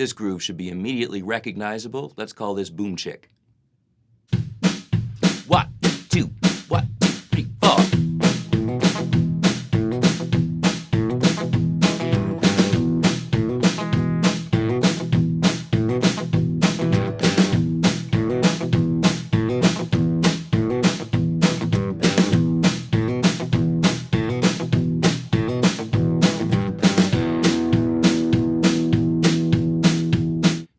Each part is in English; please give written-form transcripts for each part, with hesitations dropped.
This groove should be immediately recognizable. Let's call this boom chick. 1, 2, 1, 2, 3, 4.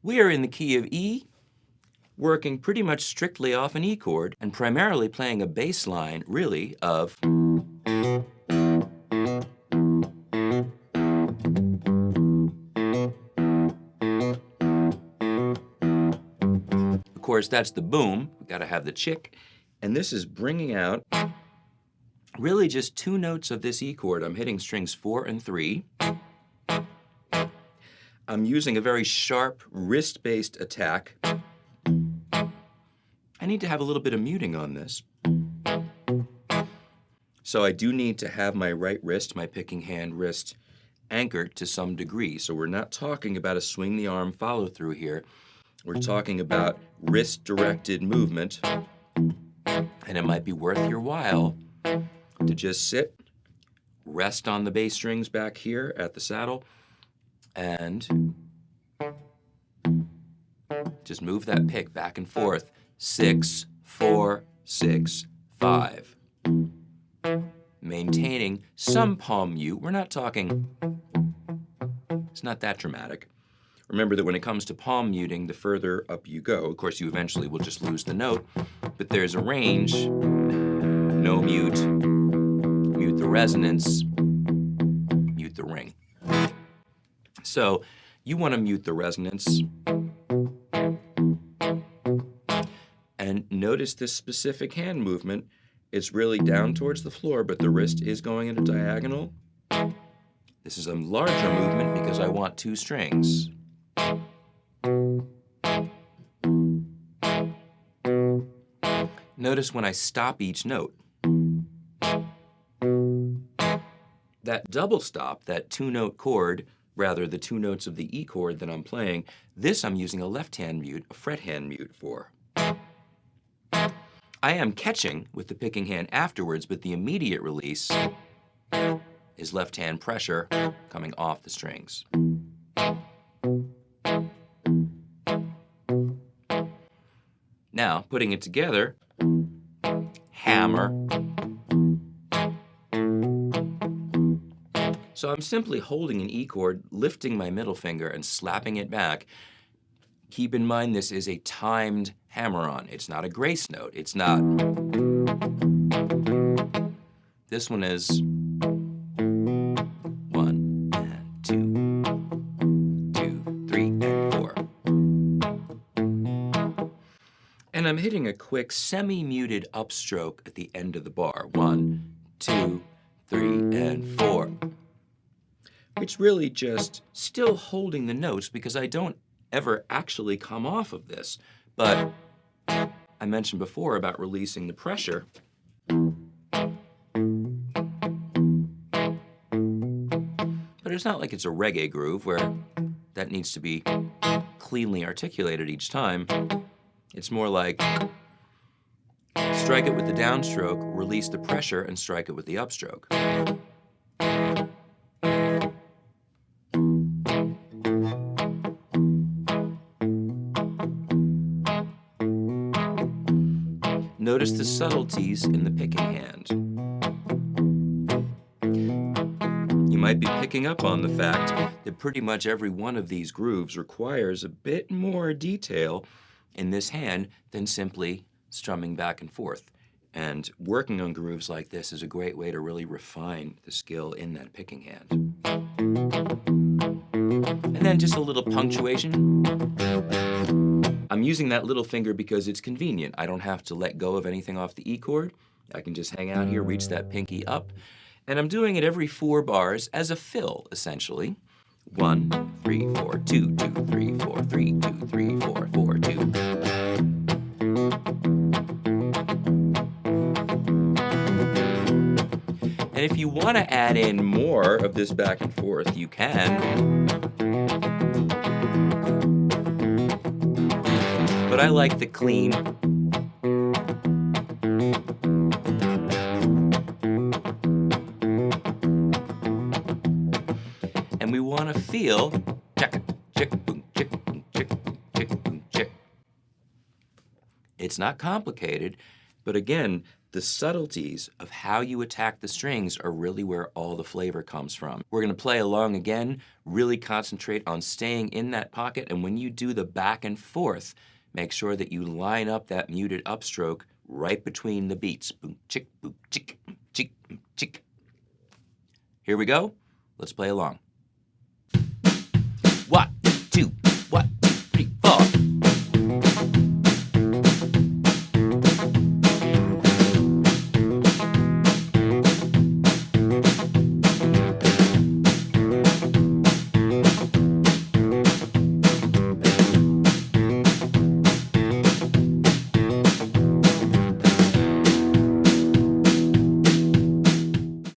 We are in the key of E, working pretty much strictly off an E chord, and primarily playing a bass line, really, of of course, that's the boom. We've got to have the chick. And this is bringing out really just 2 notes of this E chord. I'm hitting strings 4 and 3. I'm using a very sharp wrist-based attack. I need to have a little bit of muting on this. So I do need to have my right wrist, my picking hand wrist, anchored to some degree. So we're not talking about a swing the arm follow through here. We're talking about wrist-directed movement. And it might be worth your while to just sit, rest on the bass strings back here at the saddle, and just move that pick back and forth. 6, 4, 6, 5. Maintaining some palm mute. We're not talking, it's not that dramatic. Remember that when it comes to palm muting, the further up you go, of course you eventually will just lose the note, but there's a range. No mute, mute the resonance, mute the ring. So you want to mute the resonance. And notice this specific hand movement. It's really down towards the floor, but the wrist is going in a diagonal. This is a larger movement because I want 2 strings. Notice when I stop each note. That double stop, that 2-note chord, rather the 2 notes of the E chord that I'm playing, this I'm using a left hand mute, a fret hand mute for. I am catching with the picking hand afterwards, but the immediate release is left hand pressure coming off the strings. Now, putting it together, hammer. So I'm simply holding an E chord, lifting my middle finger and slapping it back. Keep in mind this is a timed hammer-on. It's not a grace note. It's not. This one is 1, 2, 2, 3, and 4. And I'm hitting a quick semi-muted upstroke at the end of the bar. 1, 2, 3, and 4. It's really just still holding the notes because I don't ever actually come off of this. But I mentioned before about releasing the pressure. But it's not like it's a reggae groove where that needs to be cleanly articulated each time. It's more like strike it with the downstroke, release the pressure, and strike it with the upstroke. Notice the subtleties in the picking hand. You might be picking up on the fact that pretty much every one of these grooves requires a bit more detail in this hand than simply strumming back and forth. And working on grooves like this is a great way to really refine the skill in that picking hand. And then just a little punctuation. I'm using that little finger because it's convenient. I don't have to let go of anything off the E chord. I can just hang out here, reach that pinky up. And I'm doing it every 4 bars as a fill, essentially. 1, 3, 4, 2, 2, 3, 4, 3, 2, 3, 4, 4, 2. And if you want to add in more of this back and forth, you can. but I like the clean. And we want to feel chicka, chicka, boom, chicka, boom, chicka, boom, chicka, boom, chicka. It's not complicated, but again, the subtleties of how you attack the strings are really where all the flavor comes from. We're going to play along again, really concentrate on staying in that pocket, and when you do the back and forth, make sure that you line up that muted upstroke right between the beats. Boom, chick, boom, chick, chick, chick. Here we go. Let's play along.